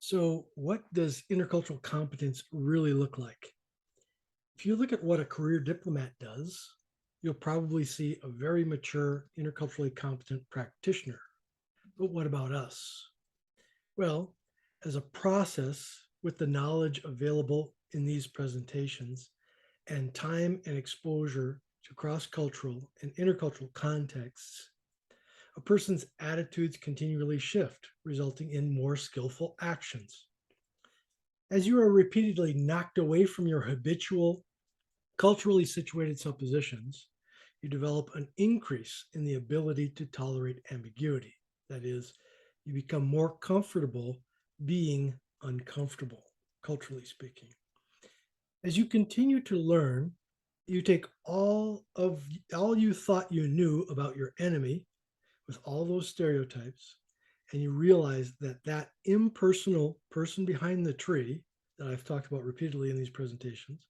So, what does intercultural competence really look like? If you look at what a career diplomat does, you'll probably see a very mature, interculturally competent practitioner. But what about us? Well, as a process with the knowledge available in these presentations and time and exposure to cross cultural and intercultural contexts, a person's attitudes continually shift, resulting in more skillful actions. As you are repeatedly knocked away from your habitual, culturally situated suppositions, you develop an increase in the ability to tolerate ambiguity. That is, you become more comfortable being uncomfortable, culturally speaking. As you continue to learn, you take all you thought you knew about your enemy with all those stereotypes, and you realize that that impersonal person behind the tree that I've talked about repeatedly in these presentations,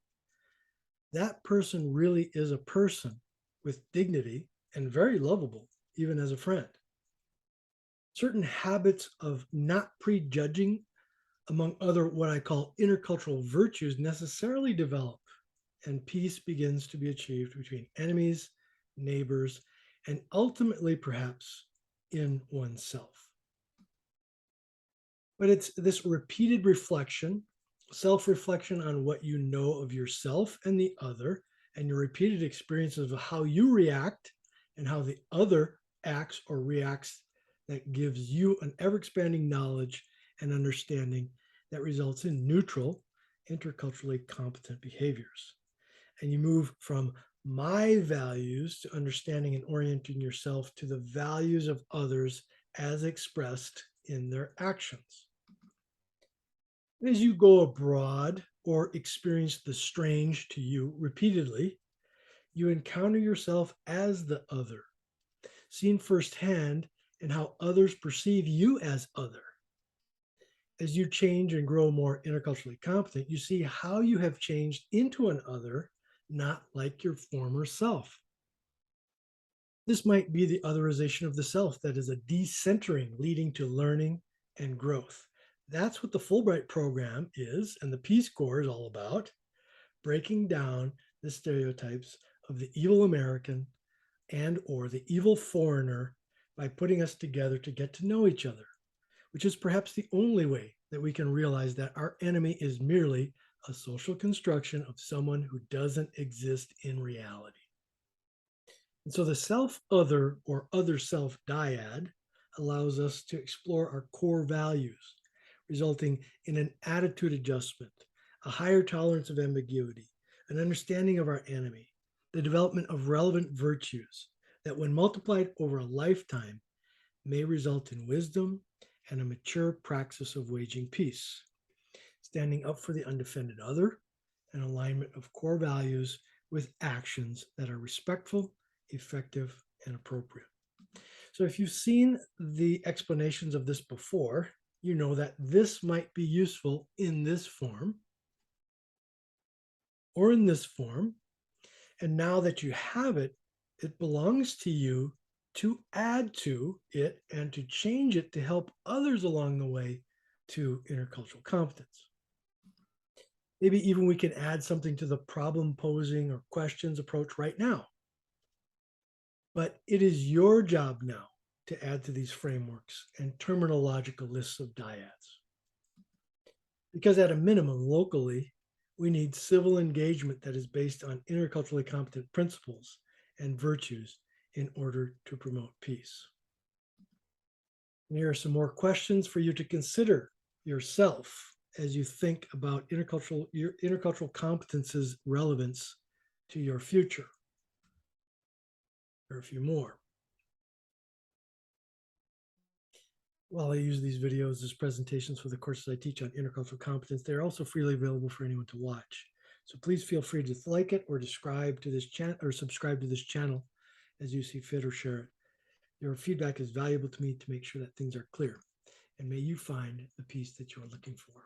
that person really is a person with dignity and very lovable, even as a friend. Certain habits of not prejudging, among other what I call intercultural virtues, necessarily develop, and peace begins to be achieved between enemies, neighbors, and ultimately, perhaps, in oneself. But it's this repeated reflection, self reflection on what you know of yourself and the other, and your repeated experiences of how you react and how the other acts or reacts that gives you an ever expanding knowledge and understanding that results in neutral, interculturally competent behaviors. And you move from my values to understanding and orienting yourself to the values of others as expressed in their actions. As you go abroad or experience the strange to you repeatedly, you encounter yourself as the other, seen firsthand in how others perceive you as other. As you change and grow more interculturally competent, you see how you have changed into an other, not like your former self. This might be the otherization of the self that is a decentering leading to learning and growth. That's what the Fulbright program is, and the Peace Corps is all about, breaking down the stereotypes of the evil American and or the evil foreigner by putting us together to get to know each other, which is perhaps the only way that we can realize that our enemy is merely a social construction of someone who doesn't exist in reality. And so the self other or other self dyad allows us to explore our core values, resulting in an attitude adjustment, a higher tolerance of ambiguity, an understanding of our enemy, the development of relevant virtues that, when multiplied over a lifetime, may result in wisdom and a mature praxis of waging peace, standing up for the undefended other, an alignment of core values with actions that are respectful, effective, and appropriate. So if you've seen the explanations of this before, you know that this might be useful in this form or in this form. And now that you have it, it belongs to you to add to it and to change it to help others along the way to intercultural competence. Maybe even we can add something to the problem posing or questions approach right now. But it is your job now to add to these frameworks and terminological lists of dyads. Because at a minimum, locally, we need civil engagement that is based on interculturally competent principles and virtues in order to promote peace. And here are some more questions for you to consider yourself as you think about your intercultural competence's relevance to your future. There are a few more. While I use these videos as presentations for the courses I teach on intercultural competence, they're also freely available for anyone to watch. So please feel free to like it or subscribe to this channel as you see fit or share it. Your feedback is valuable to me to make sure that things are clear. And may you find the peace that you are looking for.